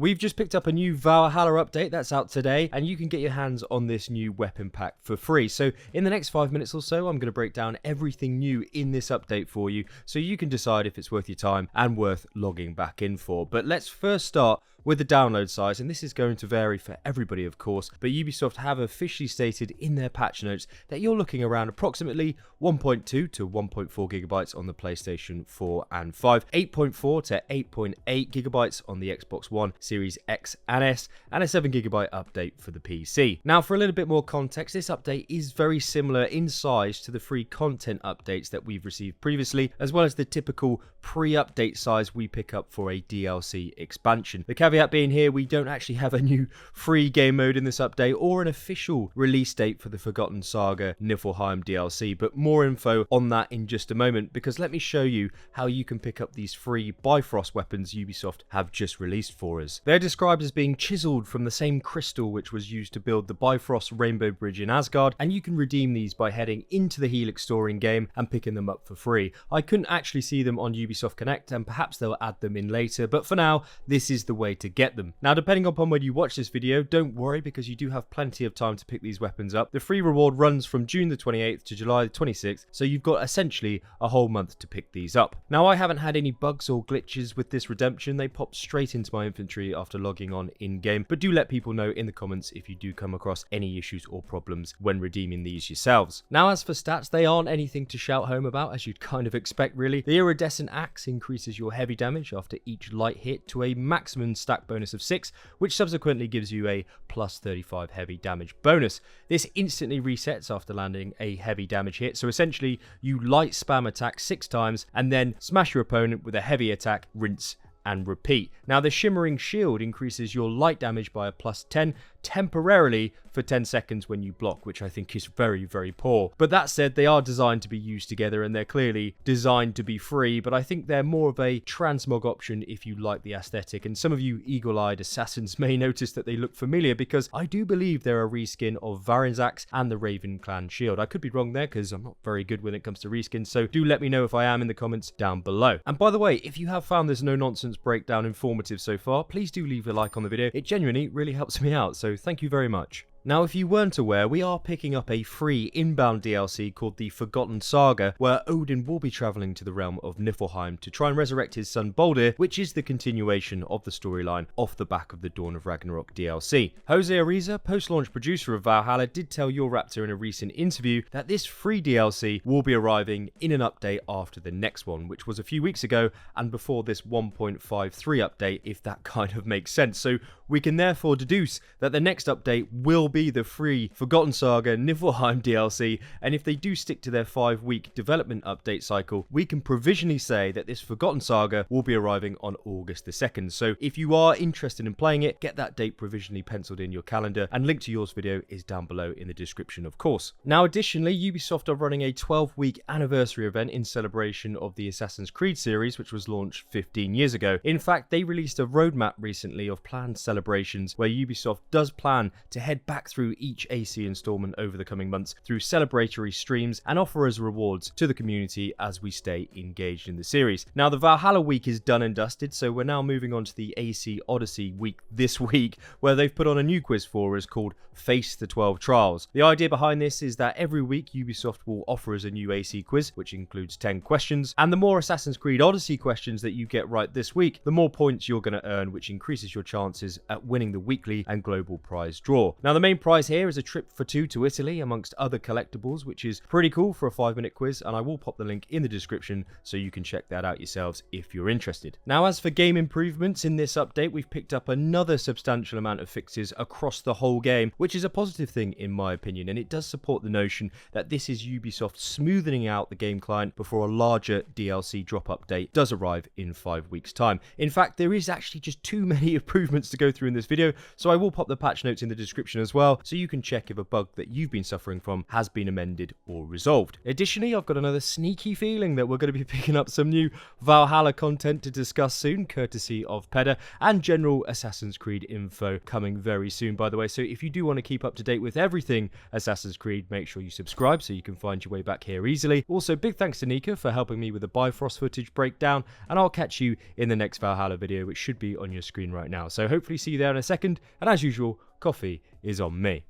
We've just picked up a new Valhalla update that's out today, and you can get your hands on this new weapon pack for free. So in the next 5 minutes or so, I'm going to break down everything new in this update for you, so you can decide if it's worth your time and worth logging back in for. But let's first start with the download size, and this is going to vary for everybody of course, but Ubisoft have officially stated in their patch notes that you're looking around approximately 1.2 to 1.4 gigabytes on the PlayStation 4 and 5, 8.4 to 8.8 gigabytes on the Xbox One, Series X and S, and a 7 gigabyte update for the PC. Now for a little bit more context, this update is very similar in size to the free content updates that we've received previously, as well as the typical pre-update size we pick up for a DLC expansion. The caveat being here, we don't actually have a new free game mode in this update or an official release date for the Forgotten Saga Niflheim DLC, but more info on that in just a moment, because let me show you how you can pick up these free Bifrost weapons Ubisoft have just released for us. They're described as being chiseled from the same crystal which was used to build the Bifrost Rainbow Bridge in Asgard, and you can redeem these by heading into the Helix Store in game and picking them up for free. I couldn't actually see them on Ubisoft Connect, and perhaps they'll add them in later, but for now this is the way to get them. Now depending upon when you watch this video, don't worry because you do have plenty of time to pick these weapons up. The free reward runs from June the 28th to July the 26th, so you've got essentially a whole month to pick these up. Now I haven't had any bugs or glitches with this redemption, they pop straight into my inventory after logging on in game, but do let people know in the comments if you do come across any issues or problems when redeeming these yourselves. Now as for stats, they aren't anything to shout home about, as you'd kind of expect really. The Iridescent axe increases your heavy damage after each light hit to a maximum stack bonus of 6, which subsequently gives you a plus 35 heavy damage bonus. This instantly resets after landing a heavy damage hit, so essentially you light spam attack 6 times and then smash your opponent with a heavy attack, rinse and repeat. Now the Shimmering shield increases your light damage by a plus 10 temporarily for 10 seconds when you block, which I think is very, very poor. But that said, they are designed to be used together and they're clearly designed to be free, but I think they're more of a transmog option if you like the aesthetic, and some of you eagle-eyed assassins may notice that they look familiar because I do believe they're a reskin of Varin's axe and the Raven clan shield. I could be wrong there because I'm not very good when it comes to reskins, so do let me know if I am in the comments down below. And by the way, if you have found this no-nonsense breakdown informative so far, please do leave a like on the video. It genuinely really helps me out, so thank you very much. Now if you weren't aware, we are picking up a free inbound DLC called the Forgotten Saga, where Odin will be travelling to the realm of Niflheim to try and resurrect his son Baldur, which is the continuation of the storyline off the back of the Dawn of Ragnarok DLC. Jose Ariza, post-launch producer of Valhalla, did tell Your Raptor in a recent interview that this free DLC will be arriving in an update after the next one, which was a few weeks ago and before this 1.53 update, if that kind of makes sense. So we can therefore deduce that the next update will be the free Forgotten Saga Niflheim DLC, and if they do stick to their 5-week development update cycle, we can provisionally say that this Forgotten Saga will be arriving on August the 2nd. So if you are interested in playing it, get that date provisionally penciled in your calendar, and link to yours video is down below in the description of course. Now additionally, Ubisoft are running a 12-week anniversary event in celebration of the Assassin's Creed series, which was launched 15 years ago. In fact, they released a roadmap recently of planned celebrations where Ubisoft does plan to head back through each AC installment over the coming months through celebratory streams and offer as rewards to the community as we stay engaged in the series. Now the Valhalla week is done and dusted, so we're now moving on to the AC Odyssey week this week, where they've put on a new quiz for us called Face the 12 Trials. The idea behind this is that every week Ubisoft will offer us a new AC quiz, which includes 10 questions, and the more Assassin's Creed Odyssey questions that you get right this week, the more points you're going to earn, which increases your chances at winning the weekly and global prize draw. Now the main prize here is a trip for 2 to Italy amongst other collectibles, which is pretty cool for a 5-minute quiz, and I will pop the link in the description so you can check that out yourselves if you're interested. Now as for game improvements, in this update we've picked up another substantial amount of fixes across the whole game, which is a positive thing in my opinion, and it does support the notion that this is Ubisoft smoothing out the game client before a larger DLC drop update does arrive in 5 weeks time. In fact, there is actually just too many improvements to go through in this video, so I will pop the patch notes in the description as well. well, so you can check if a bug that you've been suffering from has been amended or resolved. Additionally, I've got another sneaky feeling that we're going to be picking up some new Valhalla content to discuss soon, courtesy of Peda, and general Assassin's Creed info coming very soon, by the way. So if you do want to keep up to date with everything Assassin's Creed, make sure you subscribe so you can find your way back here easily. Also, big thanks to Nika for helping me with the Bifrost footage breakdown, and I'll catch you in the next Valhalla video, which should be on your screen right now. So hopefully see you there in a second, and as usual, coffee is on me.